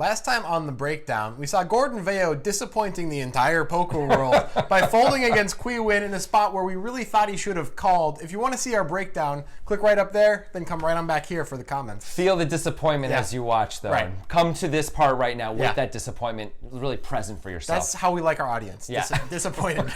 Last time on the breakdown, we saw Gordon Vayo disappointing the entire poker world by folding against Nguyen in a spot where we really thought he should have called. If you want to see our breakdown, click right up there, then come right on back here for the comments. Feel the disappointment as you watch, though. Right. Come to this part right now with that disappointment really present for yourself. That's how we like our audience. Yeah. Disappointed.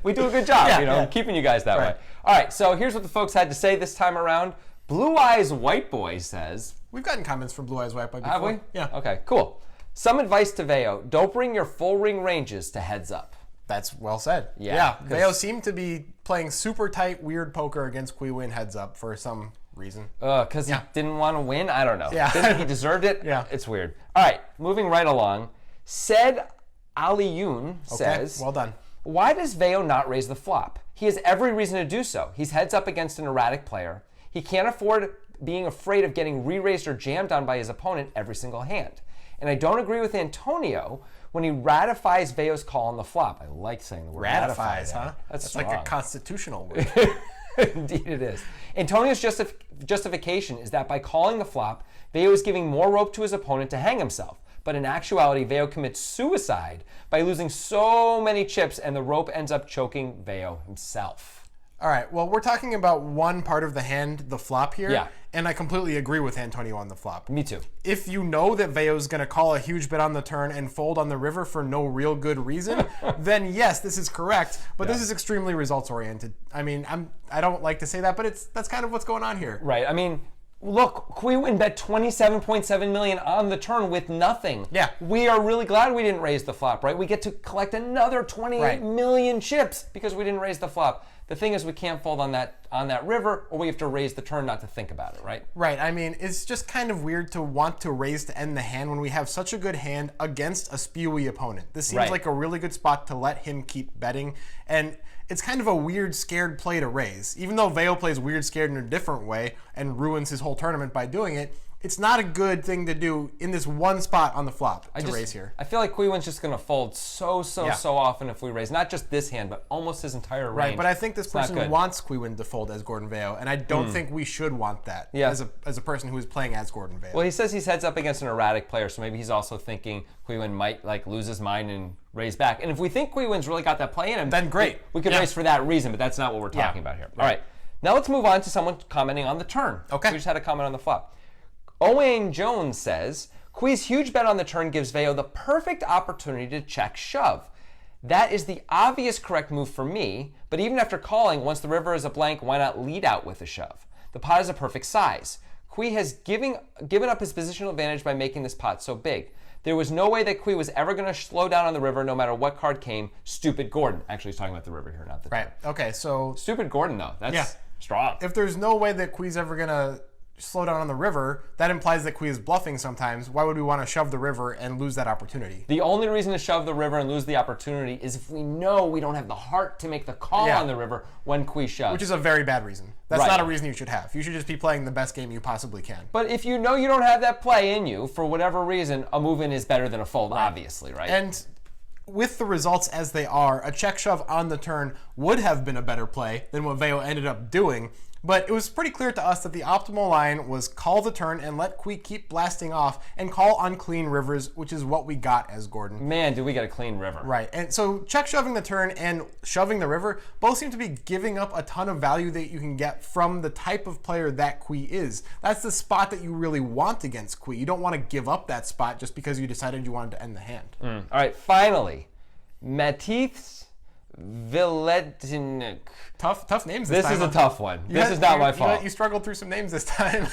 We do a good job, keeping you guys that way. All right, so here's what the folks had to say this time around. Blue Eyes White Boy says... We've gotten comments from Blue Eyes White Boy before. Have we? Yeah. Okay, cool. Some advice to Vayo. Don't bring your full ring ranges to heads up. That's well said. Yeah. Vayo seemed to be playing super tight, weird poker against Nguyen heads up for some reason. Because he didn't want to win? I don't know. Yeah. Didn't think he deserved it? Yeah. It's weird. All right, moving right along. Said Aliyun says... Well done. Why does Vayo not raise the flop? He has every reason to do so. He's heads up against an erratic player. He can't afford being afraid of getting re-raised or jammed on by his opponent every single hand. And I don't agree with Antonio when he ratifies Vayo's call on the flop. I like saying the word ratifies, ratify. huh? That's like a constitutional word. Indeed it is. Antonio's justification is that by calling the flop, Vayo is giving more rope to his opponent to hang himself. But in actuality, Vayo commits suicide by losing so many chips, and the rope ends up choking Vayo himself. All right, well, we're talking about one part of the hand, the flop here. Yeah. And I completely agree with Antonio on the flop. Me too. If you know that Vayo's going to call a huge bet on the turn and fold on the river for no real good reason, then yes, this is correct. But this is extremely results-oriented. I mean, I don't like to say that, but that's kind of what's going on here. Right. I mean, look, Nguyen bet $27.7 million on the turn with nothing. Yeah. We are really glad we didn't raise the flop, right? We get to collect another 28 million chips because we didn't raise the flop. The thing is, we can't fold on that river, or we have to raise the turn not to think about it, right? Right. I mean, it's just kind of weird to want to raise to end the hand when we have such a good hand against a spewy opponent. This seems like a really good spot to let him keep betting, and it's kind of a weird, scared play to raise. Even though Vayo plays weird, scared in a different way and ruins his whole tournament by doing it, it's not a good thing to do in this one spot on the flop to raise here. I feel like Nguyen's just going to fold so often if we raise. Not just this hand, but almost his entire range. Right, but I think this person wants Nguyen to fold as Gordon Vayo, and I don't think we should want that as a person who is playing as Gordon Vayo. Well, he says he's heads up against an erratic player, so maybe he's also thinking Nguyen might lose his mind and raise back. And if we think Nguyen's really got that play in him, then great. We could raise for that reason, but that's not what we're talking about here. All right, now let's move on to someone commenting on the turn. Okay. We just had a comment on the flop. Owain Jones says, Quee's huge bet on the turn gives Vayo the perfect opportunity to check shove. That is the obvious correct move for me, but even after calling, once the river is a blank, why not lead out with a shove? The pot is a perfect size. Quee has given up his positional advantage by making this pot so big. There was no way that Quee was ever going to slow down on the river no matter what card came. Stupid Gordon. Actually, he's talking about the river here, not the turn. Okay, so... Stupid Gordon, though. That's strong. If there's no way that Quee's ever going to slow down on the river, that implies that Quee is bluffing sometimes. Why would we want to shove the river and lose that opportunity? The only reason to shove the river and lose the opportunity is if we know we don't have the heart to make the call on the river when Quee shoves. Which is a very bad reason. That's not a reason you should have. You should just be playing the best game you possibly can. But if you know you don't have that play in you, for whatever reason, a move-in is better than a fold, obviously, right? And with the results as they are, a check shove on the turn would have been a better play than what Vayo ended up doing. But it was pretty clear to us that the optimal line was call the turn and let Quee keep blasting off and call on clean rivers, which is what we got as Gordon. Man, do we get a clean river. Right, and so check shoving the turn and shoving the river both seem to be giving up a ton of value that you can get from the type of player that Quee is. That's the spot that you really want against Quee. You don't want to give up that spot just because you decided you wanted to end the hand. All right, finally, Matisse Vilednik. Tough names this time. This is a tough one. This is not my fault. You struggled through some names this time.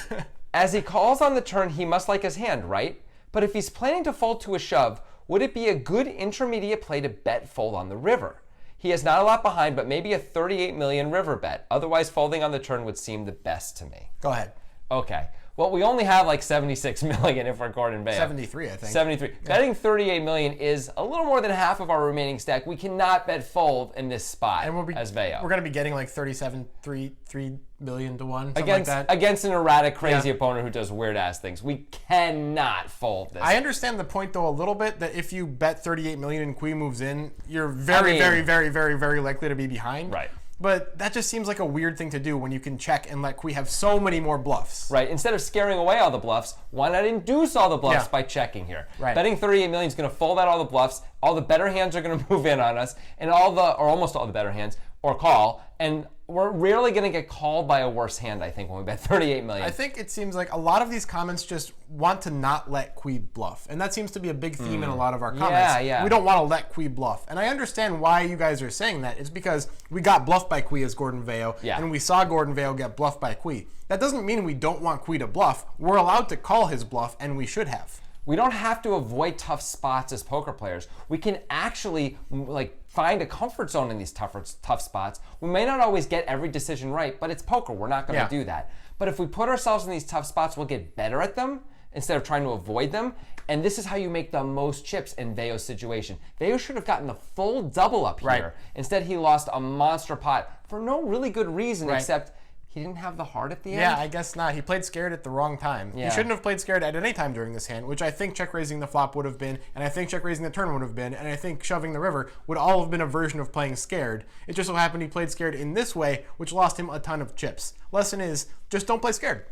As he calls on the turn, he must like his hand, right? But if he's planning to fold to a shove, would it be a good intermediate play to bet fold on the river? He has not a lot behind, but maybe a 38 million river bet. Otherwise, folding on the turn would seem the best to me. Go ahead. Okay. Well, we only have like 76 million if we're Gordon Vayo. 73, I think. 73. Yeah. Betting 38 million is a little more than half of our remaining stack. We cannot bet fold in this spot as Vayo. We're going to be getting like 3 million to 1, something against, like that. Against an erratic, crazy opponent who does weird-ass things. We cannot fold this. I understand the point, though, a little bit, that if you bet 38 million and Quee moves in, you're very likely to be behind. Right. but that just seems like a weird thing to do when you can check and let Kui have so many more bluffs. Right. Instead of scaring away all the bluffs, why not induce all the bluffs by checking here? Right. Betting 38 million is going to fold out all the bluffs. All the better hands are going to move in on us, and or almost all the better hands, or call. And we're rarely going to get called by a worse hand, I think, when we bet 38 million. I think it seems like a lot of these comments just want to not let Kui bluff. And that seems to be a big theme in a lot of our comments. Yeah. We don't want to let Kui bluff. And I understand why you guys are saying that. It's because we got bluffed by Kui as Gordon Vayo, and we saw Gordon Vayo get bluffed by Kui. That doesn't mean we don't want Kui to bluff. We're allowed to call his bluff, and we should have. We don't have to avoid tough spots as poker players. We can actually find a comfort zone in these tough spots. We may not always get every decision right, but it's poker. We're not going to do that. But if we put ourselves in these tough spots, we'll get better at them instead of trying to avoid them. And this is how you make the most chips in Vayo's situation. Vayo should have gotten the full double up here. Instead, he lost a monster pot for no really good reason except he didn't have the heart at the end? Yeah, I guess not. He played scared at the wrong time. Yeah. He shouldn't have played scared at any time during this hand, which I think check raising the flop would have been, and I think check raising the turn would have been, and I think shoving the river would all have been a version of playing scared. It just so happened he played scared in this way, which lost him a ton of chips. Lesson is, just don't play scared.